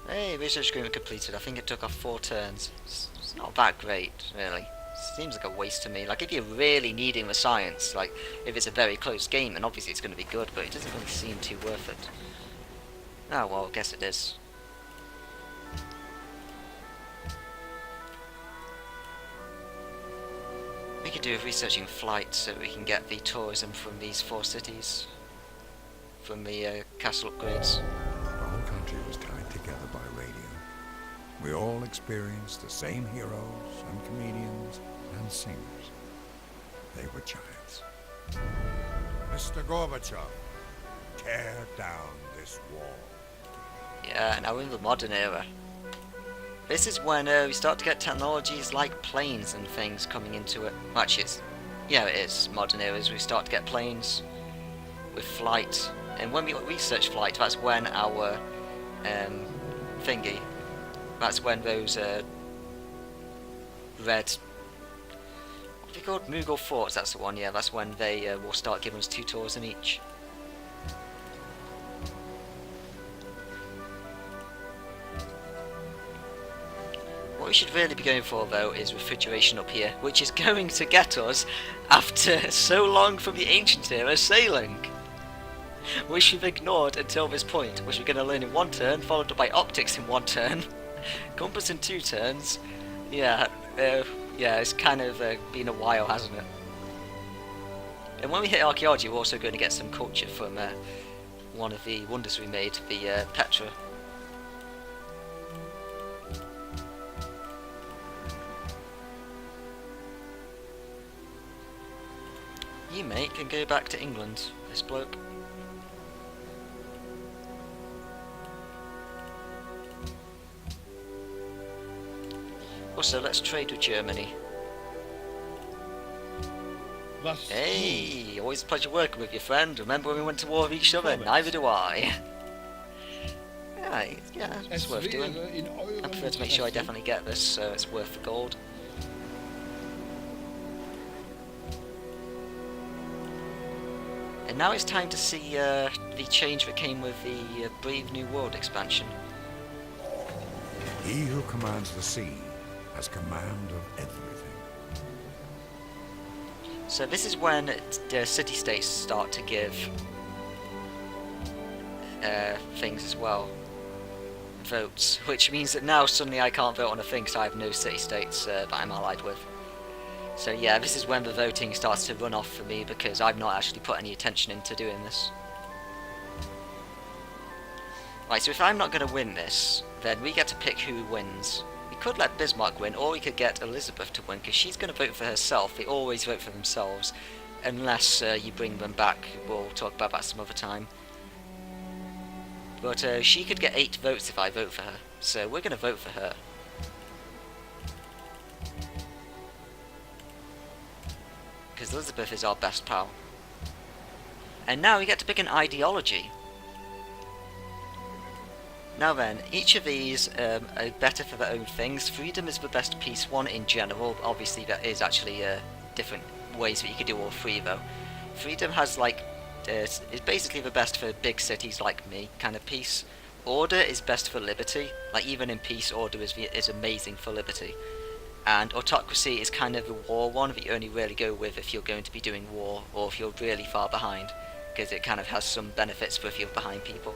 Hey, research agreement completed. I think it took off 4 turns. It's not that great, really. Seems like a waste to me. Like, if you're really needing the science, like, if it's a very close game, then obviously it's going to be good, but it doesn't really seem too worth it. Oh, well, I guess it is. We could do a researching flight so we can get the tourism from these 4 cities. From the castle upgrades. The whole country was tied together by radio. We all experienced the same heroes and comedians and singers. They were giants. Mr. Gorbachev, tear down this wall. Yeah, now we're in the modern era. This is when we start to get technologies like planes and things coming into it. Well, actually, yeah, it is modern eras. We start to get planes with flight, and when we research flight, that's when our thingy. That's when those red. What are they called? Mughal forts. That's the one. Yeah, that's when they will start giving us 2 tourism each. What we should really be going for, though, is refrigeration up here, which is going to get us after so long from the ancient era sailing, which we've ignored until this point, which we're going to learn in 1 turn, followed up by optics in 1 turn, compass in 2 turns. Yeah, it's kind of been a while, hasn't it? And when we hit archaeology, we're also going to get some culture from one of the wonders we made, the Petra. You, mate, can go back to England, this bloke. Also, let's trade with Germany. Hey, always a pleasure working with you, friend. Remember when we went to war with each other? Neither do I. Yeah, it's worth doing. I prefer to make sure I definitely get this, so it's worth the gold. And now it's time to see the change that came with the Brave New World expansion. He who commands the sea has command of everything. So this is when the city-states start to give things as well. Votes, which means that now suddenly I can't vote on a thing because I have no city-states that I'm allied with. So yeah, this is when the voting starts to run off for me because I've not actually put any attention into doing this. Right, so if I'm not going to win this, then we get to pick who wins. We could let Bismarck win, or we could get Elizabeth to win, because she's going to vote for herself. They always vote for themselves, unless you bring them back. We'll talk about that some other time. But she could get 8 votes if I vote for her, so we're going to vote for her. Because Elizabeth is our best pal. And now we get to pick an ideology. Now then, each of these are better for their own things. Freedom is the best peace one in general. Obviously there is actually different ways that you could do all 3 though. Freedom has like, is basically the best for big cities like me, kind of peace. Order is best for liberty. Like even in peace, order is amazing for liberty. And autocracy is kind of the war one that you only really go with if you're going to be doing war, or if you're really far behind, because it kind of has some benefits for if you're behind people.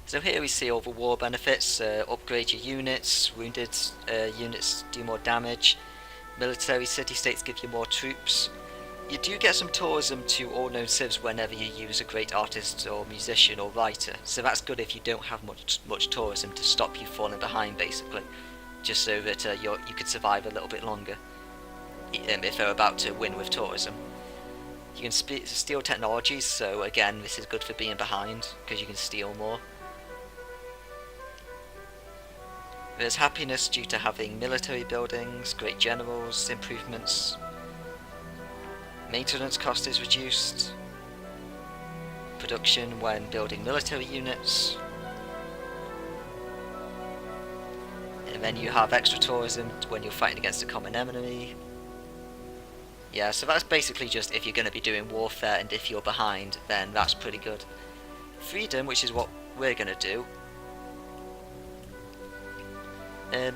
So here we see all the war benefits: upgrade your units, wounded units do more damage, military city-states give you more troops. You do get some tourism to all known civs whenever you use a great artist or musician or writer, so that's good if you don't have much tourism to stop you falling behind, basically, just so that you could survive a little bit longer if they're about to win with tourism. You can steal technologies, so again this is good for being behind because you can steal more. There's happiness due to having military buildings, great generals, improvements. Maintenance cost is reduced. Production when building military units. And then you have extra tourism when you're fighting against a common enemy. Yeah, so that's basically just if you're going to be doing warfare, and if you're behind, then that's pretty good. Freedom, which is what we're going to do,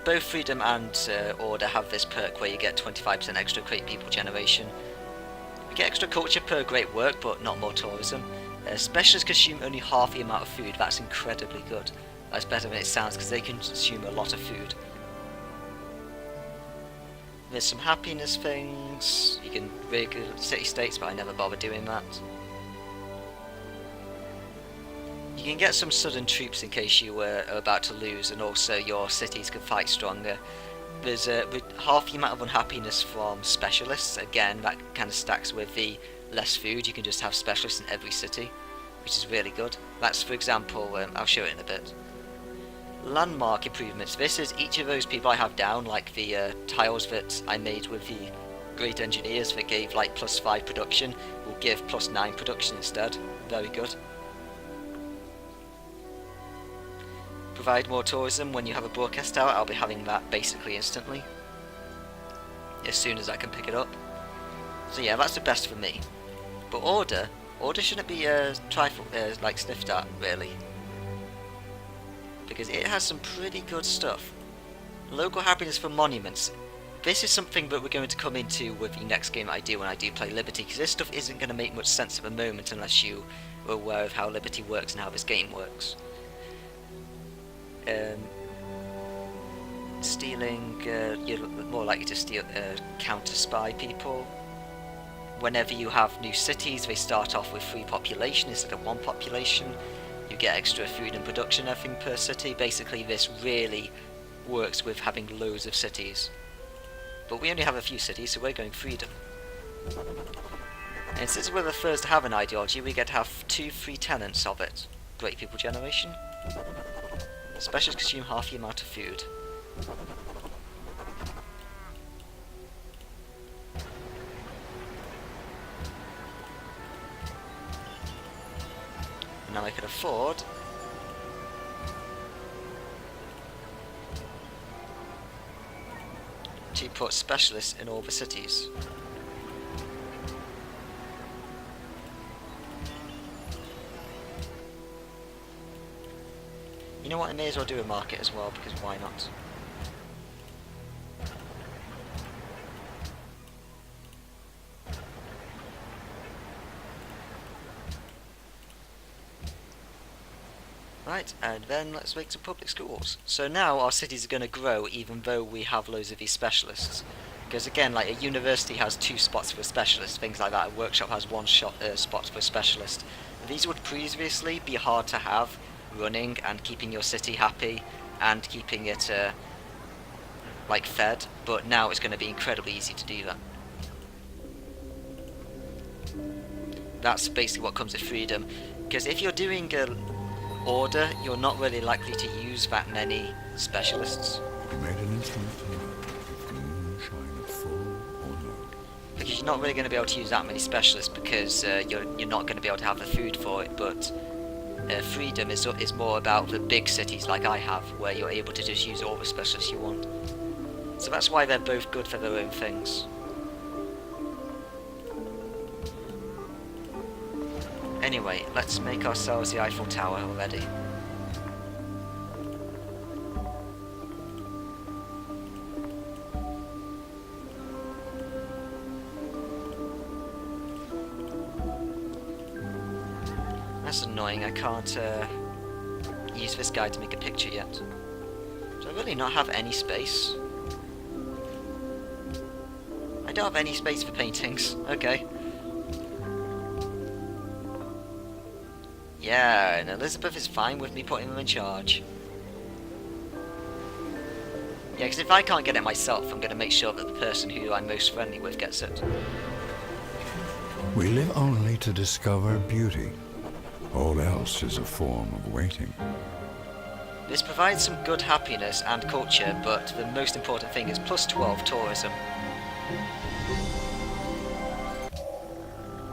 both Freedom and Order have this perk where you get 25% extra great people generation. You get extra culture per great work, but not more tourism. Specialists consume only half the amount of food. That's incredibly good. That's better than it sounds, because they consume a lot of food. There's some happiness things. You can rig city-states, but I never bother doing that. You can get some sudden troops in case you are about to lose, and also your cities can fight stronger. There's with half the amount of unhappiness from specialists. Again, that kind of stacks with the less food. You can just have specialists in every city, which is really good. That's, for example, I'll show it in a bit. Landmark improvements. This is each of those people I have down, like the tiles that I made with the great engineers that gave like +5 production, will give +9 production instead. Very good. Provide more tourism. When you have a broadcast tower, I'll be having that basically instantly, as soon as I can pick it up. So yeah, that's the best for me. But Order shouldn't be like sniffed at, really, because it has some pretty good stuff. Local happiness for monuments. This is something that we're going to come into with the next game I do when I do play Liberty, because this stuff isn't going to make much sense at the moment unless you are aware of how Liberty works and how this game works. Stealing, you're more likely to steal, counter-spy people. Whenever you have new cities, they start off with 3 population instead of 1 population. You get extra food and production, everything per city. Basically, this really works with having loads of cities. But we only have a few cities, so we're going Freedom. And since we're the first to have an ideology, we get to have 2 free tenants of it. Great people generation. Specialists consume half the amount of food. And now I can afford to put specialists in all the cities. You know what, I may as well do a market as well, because why not? Right, and then let's make some public schools. So now our cities are going to grow even though we have loads of these specialists. Because again, like a university has 2 spots for a specialist, things like that. A workshop has 1 spot for a specialist. These would previously be hard to have running and keeping your city happy and keeping it like fed, but now it's going to be incredibly easy to do that. That's basically what comes with Freedom, because if you're doing Order, you're not really likely to use that many specialists. We made an instrument to know if the moon shine full or low. Because you're not really going to be able to use that many specialists, because you're not going to be able to have the food for it. But Freedom is more about the big cities like I have, where you're able to just use all the specialists you want. So that's why they're both good for their own things. Anyway, let's make ourselves the Eiffel Tower already. That's annoying, I can't use this guy to make a picture yet. Do I really not have any space? I don't have any space for paintings, okay. Yeah, and Elizabeth is fine with me putting them in charge. Yeah, because if I can't get it myself, I'm going to make sure that the person who I'm most friendly with gets it. We live only to discover beauty. All else is a form of waiting. This provides some good happiness and culture, but the most important thing is +12 tourism.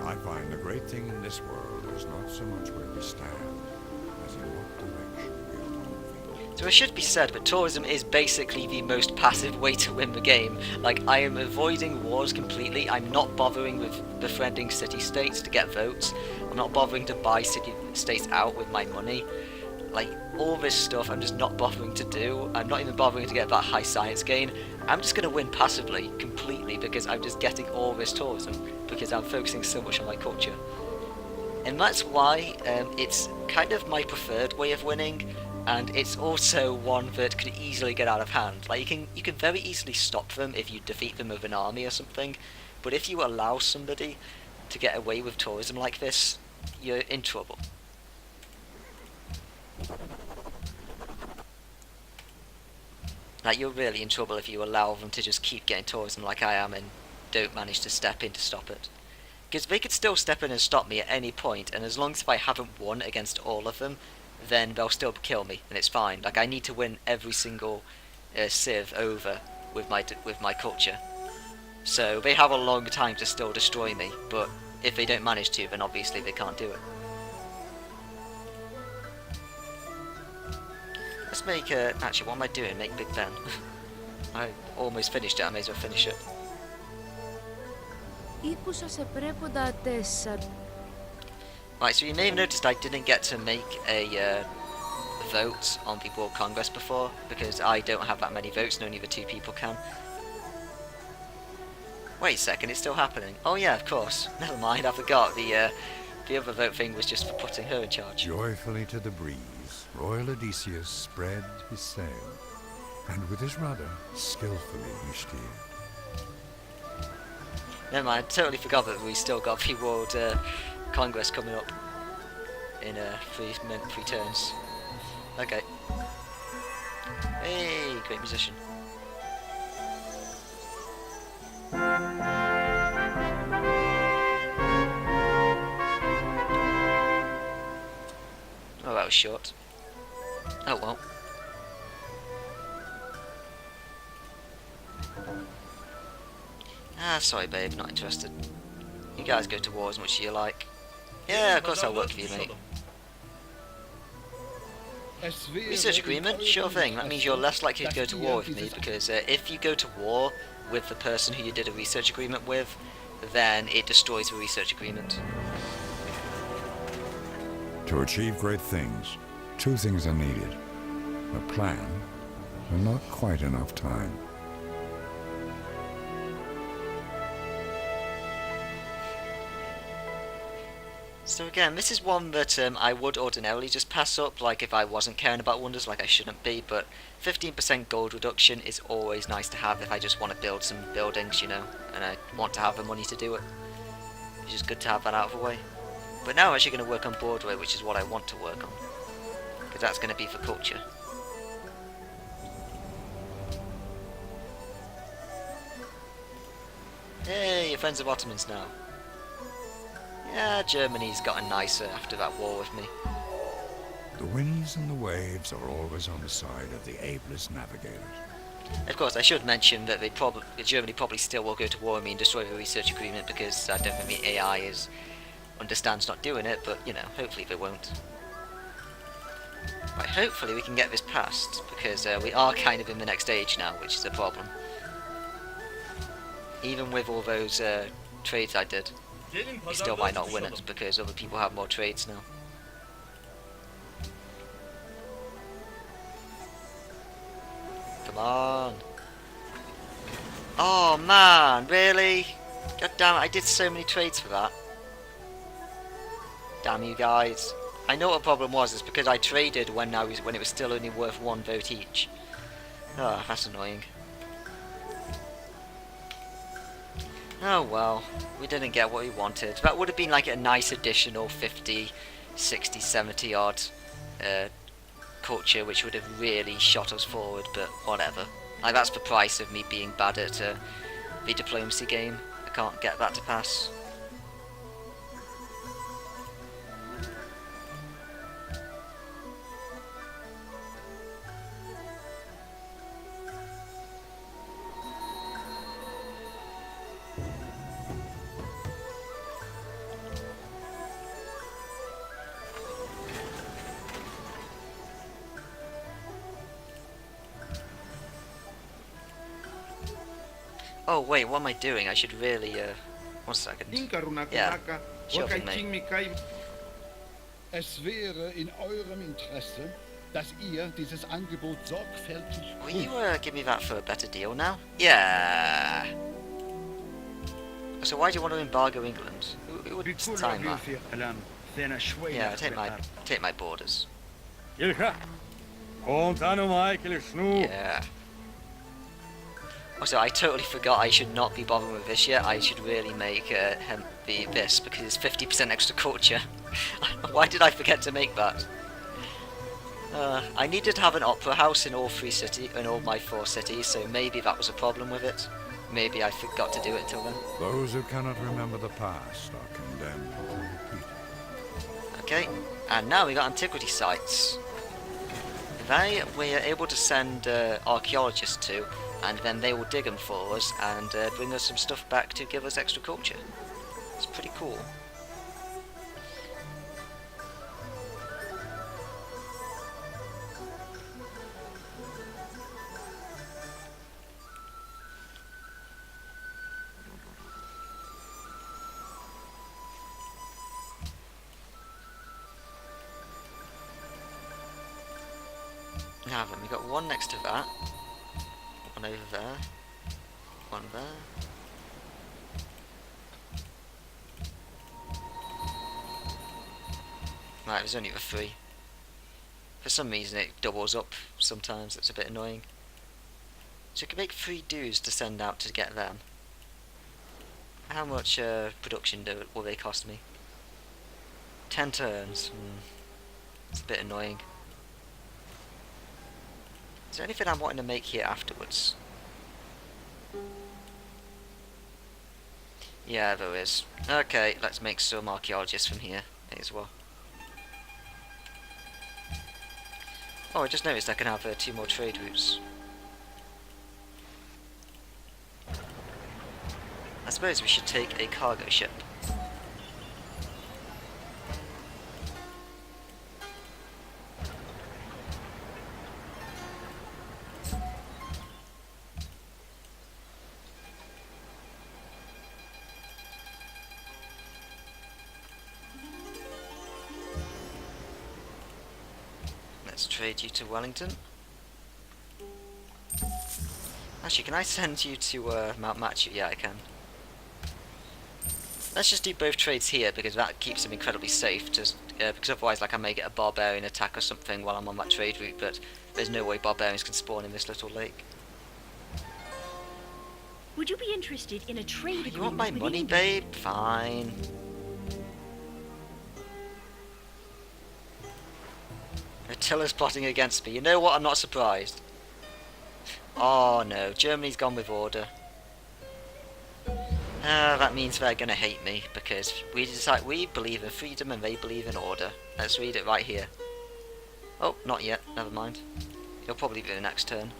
I find the great thing in this world is not so much where we stand, as in what direction we are moving. So it should be said, but tourism is basically the most passive way to win the game. Like, I am avoiding wars completely. I'm not bothering with befriending city-states to get votes. I'm not bothering to buy city-states out with my money. Like, all this stuff I'm just not bothering to do. I'm not even bothering to get that high science gain. I'm just going to win passively, completely, because I'm just getting all this tourism, because I'm focusing so much on my culture. And that's why it's kind of my preferred way of winning, and it's also one that could easily get out of hand. Like, you can very easily stop them if you defeat them with an army or something, but if you allow somebody to get away with tourism like this, you're in trouble. Like, you're really in trouble if you allow them to just keep getting tourism like I am and don't manage to step in to stop it. Because they could still step in and stop me at any point, and as long as if I haven't won against all of them, then they'll still kill me, and it's fine. Like, I need to win every single civ over with my culture. So they have a long time to still destroy me, but if they don't manage to, then obviously they can't do it. Let's make actually, what am I doing? Make Big Ben. I almost finished it, I may as well finish it. Right, so you may have noticed I didn't get to make a vote on the World Congress before, because I don't have that many votes and only the 2 people can. Wait a second, it's still happening. Oh yeah, of course. Never mind, I forgot. The other vote thing was just for putting her in charge. Joyfully to the breeze, royal Odysseus spread his sail, and with his rudder skillfully he steered. Never mind, I totally forgot that we still got the World Congress coming up in 3 turns. Okay. Hey, great musician. Oh, that was short. Oh well. Ah, sorry babe, not interested. You guys go to war as much as you like. Yeah, of course I'll work for you, mate. Research agreement? Sure thing. That means you're less likely to go to war with me, because if you go to war with the person who you did a research agreement with, then it destroys the research agreement. To achieve great things, 2 things are needed: a plan and not quite enough time. So again, this is one that I would ordinarily just pass up, like if I wasn't caring about wonders, like I shouldn't be, but 15% gold reduction is always nice to have if I just want to build some buildings, you know, and I want to have the money to do it. It's just good to have that out of the way. But now I'm actually going to work on borderway, which is what I want to work on, because that's going to be for culture. Hey, you're friends of Ottomans now. Yeah, Germany's gotten nicer after that war with me. The winds and the waves are always on the side of the ablest navigators. Of course, I should mention that Germany probably still will go to war with me and destroy the research agreement, because I don't think the AI understands not doing it, but, you know, hopefully they won't. Right, hopefully we can get this passed, because we are kind of in the next age now, which is a problem. Even with all those trades I did, we still might not win it, because other people have more trades now. Come on. Oh man, really? God damn it, I did so many trades for that. Damn you guys. I know what the problem was, it's because I traded when it was still only worth 1 vote each. Oh, that's annoying. Oh well, we didn't get what we wanted. That would have been like a nice additional 50, 60, 70 odd culture, which would have really shot us forward, but whatever. Like, that's the price of me being bad at the diplomacy game. I can't get that to pass. Oh wait, what am I doing? I should really, 1 second. Yeah, sure thing, mate. Es wäre in eurem Interesse, dass ihr dieses Angebot sorgfältig Will you prüft. give me that for a better deal now? Yeah. So why do you want to embargo England? Who would بكل time that? في قلم ثنا شوية Yeah, take my borders. يلخا كنت أنا مايكل شنو Yeah. Also, I totally forgot I should not be bothering with this yet. I should really make him be this because it's 50% extra culture. Why did I forget to make that? I needed to have an opera house in all my 4 cities, so maybe that was a problem with it. Maybe I forgot to do it till then. Those who cannot remember the past are condemned to repeat it. Okay, and now we got antiquity sites. We are able to send archaeologists to, and then they will dig them for us and bring us some stuff back to give us extra culture. It's pretty cool. Now then, we got one next to that, one over there, one there. Right, there's only the 3. For some reason it doubles up sometimes, that's a bit annoying. So we can make 3 dues to send out to get them. How much production will they cost me? 10 turns. It's a bit annoying. Is there anything I'm wanting to make here afterwards? Yeah, there is. Okay, let's make some archaeologists from here. May as well. Oh, I just noticed I can have 2 more trade routes. I suppose we should take a cargo ship. Let's trade you to Wellington. Actually, can I send you to Mount Machu? Yeah, I can. Let's just do both trades here because that keeps them incredibly safe. Because otherwise, like, I may get a barbarian attack or something while I'm on that trade route, but there's no way barbarians can spawn in this little lake. Would you be interested in a trade agreement? You want my with money, England? babe? Fine. Attila's plotting against me. You know what? I'm not surprised. Oh no, Germany's gone with order. That means they're gonna hate me because we believe in freedom and they believe in order. Let's read it right here. Oh, not yet. Never mind. You'll probably be the next turn.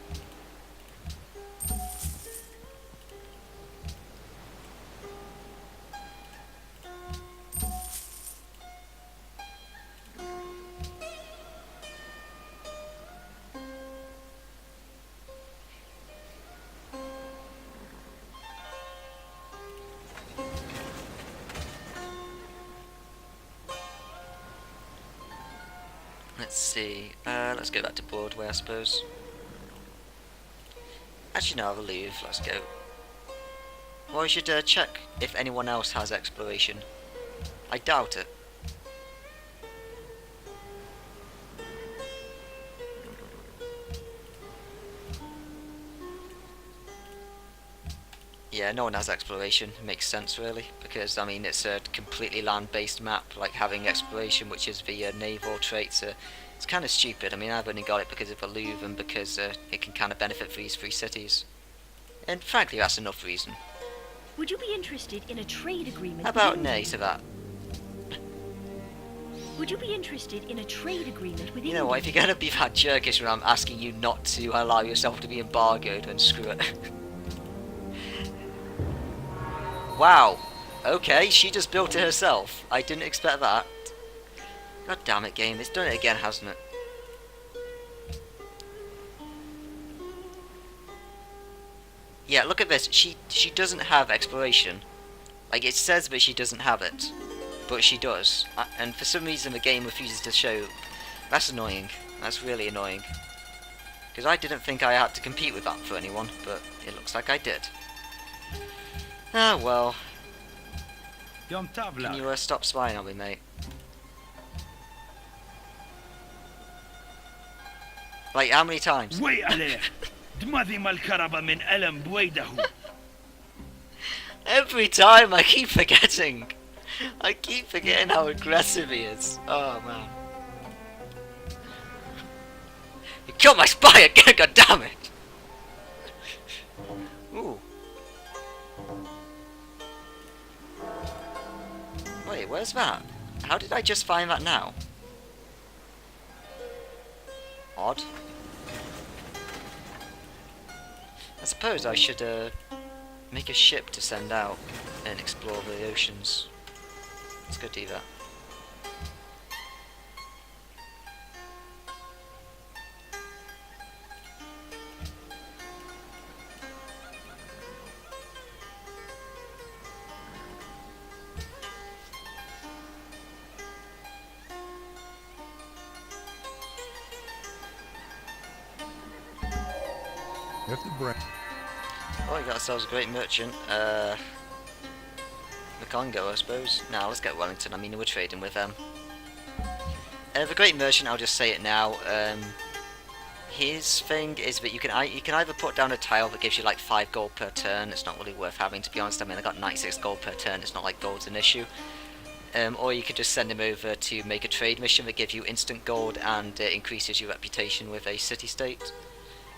Let's see. Let's go back to Broadway, I suppose. Actually, no, I'll leave. Let's go. Well, I should check if anyone else has exploration. I doubt it. Yeah, no one has exploration. It makes sense, really, because, I mean, it's a completely land-based map, like having exploration, which is the naval traits. It's kind of stupid. I mean, I've only got it because of the Louvre and because it can kind of benefit these 3 cities. And frankly, that's enough reason. Would you be interested in a trade agreement? How with about England? nay to that? Would you be interested in a trade agreement with You know what, if you're going to be that jerkish when I'm asking you not to allow yourself to be embargoed, then screw it. Wow. Okay, she just built it herself. I didn't expect that. God damn it, game. It's done it again, hasn't it? Yeah, look at this. She doesn't have exploration. Like, it says that she doesn't have it. But she does. And for some reason the game refuses to show. That's annoying. That's really annoying. Because I didn't think I had to compete with that for anyone, but it looks like I did. Ah, well. Jom Can tavlar. you stop spying on me, mate? Like, how many times? وي عليه. دماغي malkaraba min ألم بويده. Every time I keep forgetting. I keep forgetting how aggressive he is. Oh, man. You killed my spy again, goddammit! Ooh. Wait, where's that? How did I just find that now? Odd. I suppose I should make a ship to send out and explore the oceans. Let's go do that. If the brain... Oh, we got ourselves a great merchant. The Congo, I suppose. Now let's get Wellington. I mean, we're trading with them. The Great Merchant, I'll just say it now. His thing is that you can either put down a tile that gives you like 5 gold per turn. It's not really worth having, to be honest. I mean, I got 96 gold per turn. It's not like gold's an issue. Or you could just send him over to make a trade mission that gives you instant gold and increases your reputation with a city-state.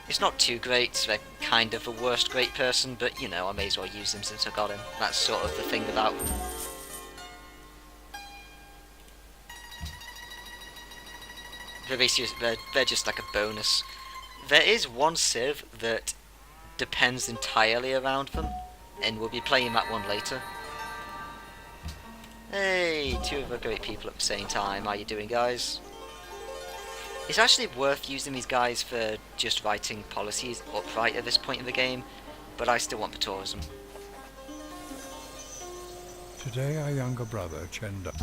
It's not too great. They're kind of the worst great person, but you know, I may as well use him since I got him. That's sort of the thing about them. They're just like a bonus. There is one civ that depends entirely around them, and we'll be playing that one later. Hey, 2 of the great people at the same time. How you doing, guys? It's actually worth using these guys for just writing policies upright at this point in the game, but I still want the tourism. Today our younger brother, Chenda...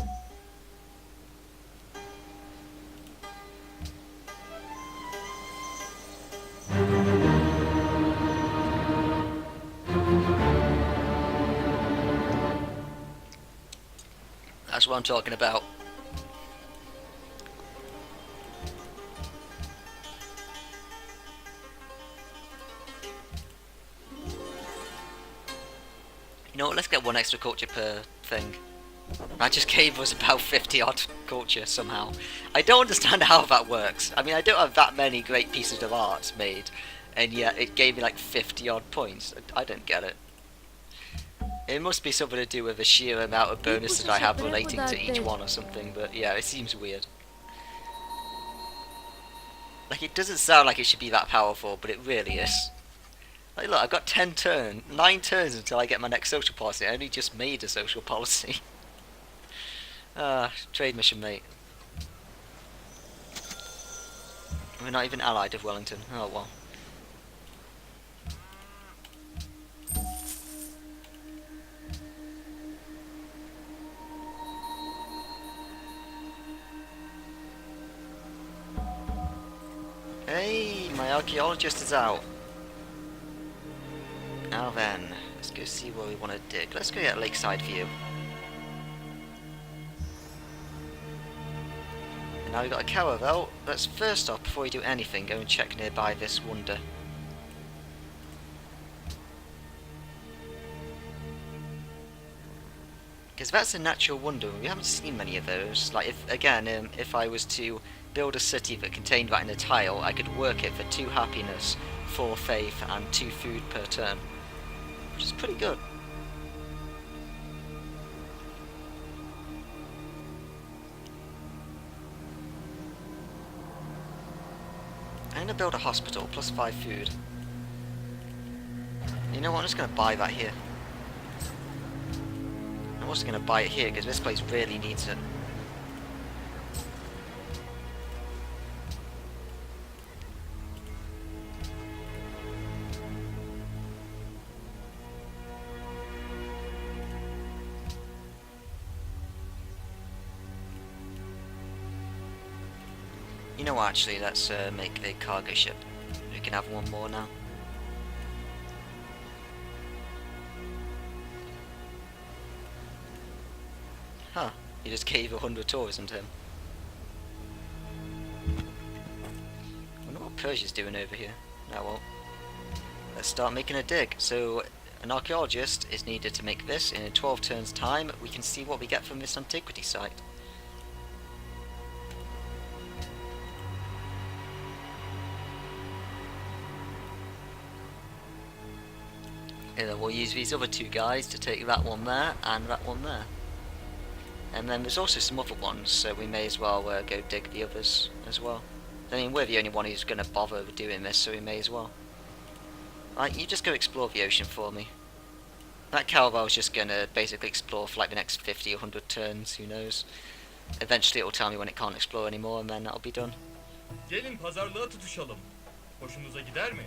That's what I'm talking about. You know what, let's get 1 extra culture per thing. That just gave us about 50 odd culture somehow. I don't understand how that works. I mean, I don't have that many great pieces of art made, and yet it gave me like 50 odd points. I don't get it. It must be something to do with the sheer amount of bonuses I have relating to each one or something, but yeah, it seems weird. Like, it doesn't sound like it should be that powerful, but it really is. Like, look, I've got 9 turns until I get my next social policy. I only just made a social policy. Trade mission, mate. We're not even allied with Wellington. Oh, well. Hey, my archaeologist is out. Now then, let's go see where we want to dig. Let's go get a lakeside view. And now we've got a caravel. Let's first off, before we do anything, go and check nearby this wonder. Because that's a natural wonder. We haven't seen many of those. Like, if I was to build a city that contained that in a tile, I could work it for 2 happiness, 4 faith, and 2 food per turn. Which is pretty good. I'm going to build a hospital, plus 5 food. You know what, I'm just going to buy that here. I'm also going to buy it here, because this place really needs it. You know what, actually, let's make a cargo ship. We can have one more now. Huh, he just gave 100 tourism to him. I wonder what Persia's doing over here. No, well, let's start making a dig. So, an archaeologist is needed to make this. In 12 turns time, we can see what we get from this antiquity site. And then we'll use these other two guys to take that one there and that one there. And then there's also some other ones, so we may as well go dig the others as well. I mean, we're the only one who's going to bother with doing this, so we may as well. Right, you just go explore the ocean for me. That caravel's just going to basically explore for like the next 50 or 100 turns, who knows. Eventually it'll tell me when it can't explore anymore, and then that'll be done. Gelin pazarlığa tutuşalım. Hoşunuza gider mi?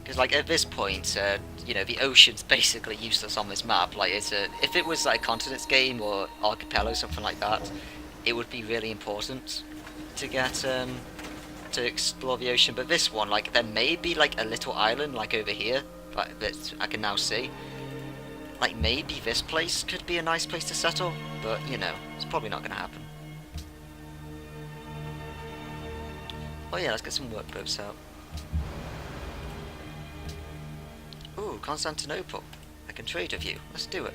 Because like at this point, you know, the ocean's basically useless on this map. Like, if it was like a continents game or archipelago, something like that, it would be really important to get to explore the ocean. But this one, like, there may be like a little island like over here, like, that I can now see. Like, maybe this place could be a nice place to settle, but you know, it's probably not going to happen. Oh yeah, let's get some workboats out. Ooh, Constantinople. I can trade with you. Let's do it.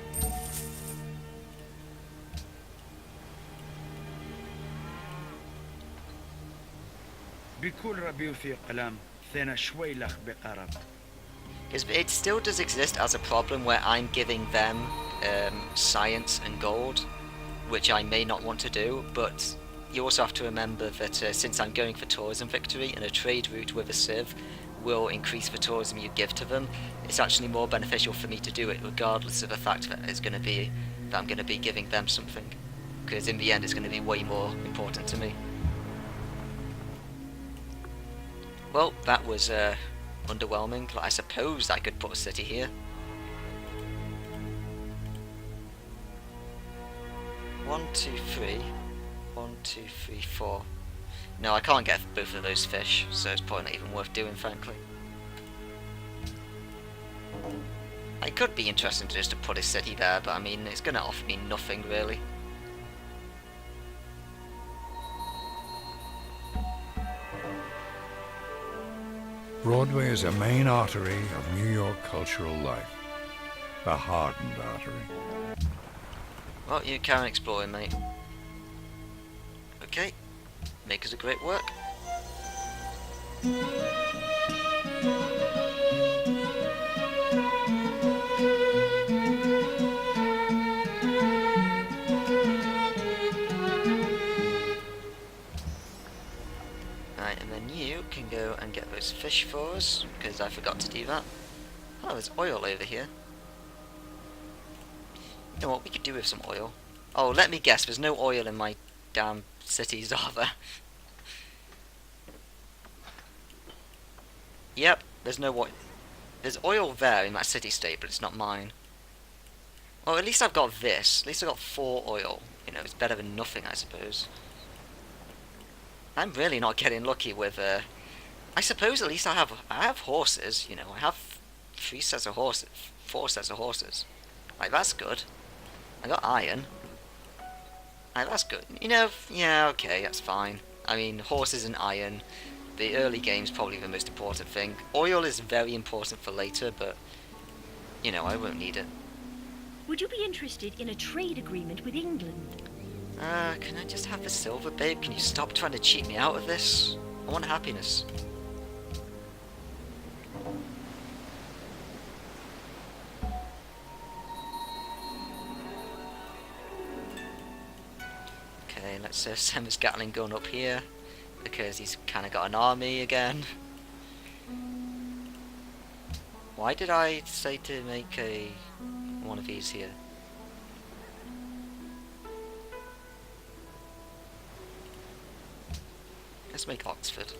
بكل ربي في قلم ثنا شوي لخ بقرب. Because it still does exist as a problem where I'm giving them science and gold, which I may not want to do, but you also have to remember that since I'm going for tourism victory and a trade route with a civ will increase the tourism you give to them, it's actually more beneficial for me to do it regardless of the fact that I'm going to be giving them something, because in the end it's going to be way more important to me. Well, that was underwhelming. I suppose I could put a city here. 1, 2, 3. 1, 2, 3, 4. No, I can't get both of those fish, so it's probably not even worth doing, frankly. It could be interesting just to put a city there, but I mean, it's going to offer me nothing, really. Broadway is a main artery of New York cultural life. A hardened artery. Well, you carry on exploring, mate. Okay. Make us a great work. Right, and then you can go and get those fish for us, because I forgot to do that. Oh, there's oil over here. You know what, we could do with some oil. Oh, let me guess, there's no oil in my damn cities, are there? Yep, there's no oil. There's oil there in that city-state, but it's not mine. Well, at least I've got this. At least I've got 4 oil. You know, it's better than nothing, I suppose. I'm really not getting lucky with, I suppose at least I have horses, you know, I have 3 sets of horses, 4 sets of horses. Like, that's good. I got iron. Like, that's good. You know, yeah, okay, that's fine. I mean, horses and iron, the early game's probably the most important thing. Oil is very important for later, but, you know, I won't need it. Would you be interested in a trade agreement with England? Can I just have the silver, babe? Can you stop trying to cheat me out of this? I want happiness. Okay, let's send this Gatling gun up here, because he's kind of got an army again. Why did I say to make one of these here? Let's make Oxford.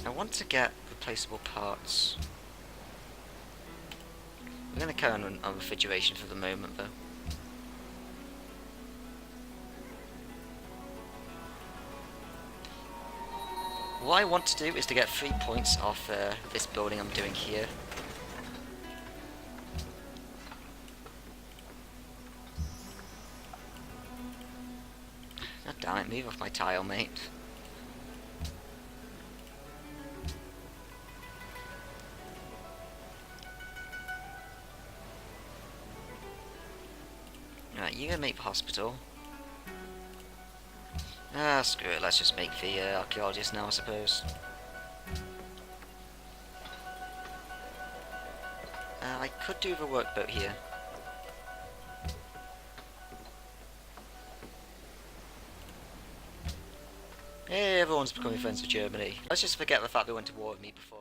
I want to get replaceable parts. We're going to carry on refrigeration for the moment, though. what I want to do is to get 3 points off this building I'm doing here. God damn it, move off my tile, mate. Right, you're gonna make the hospital. Ah, screw it, let's just make the archaeologist now, I suppose. I could do the workboat here. Hey, everyone's becoming friends with Germany. Let's just forget the fact they went to war with me before.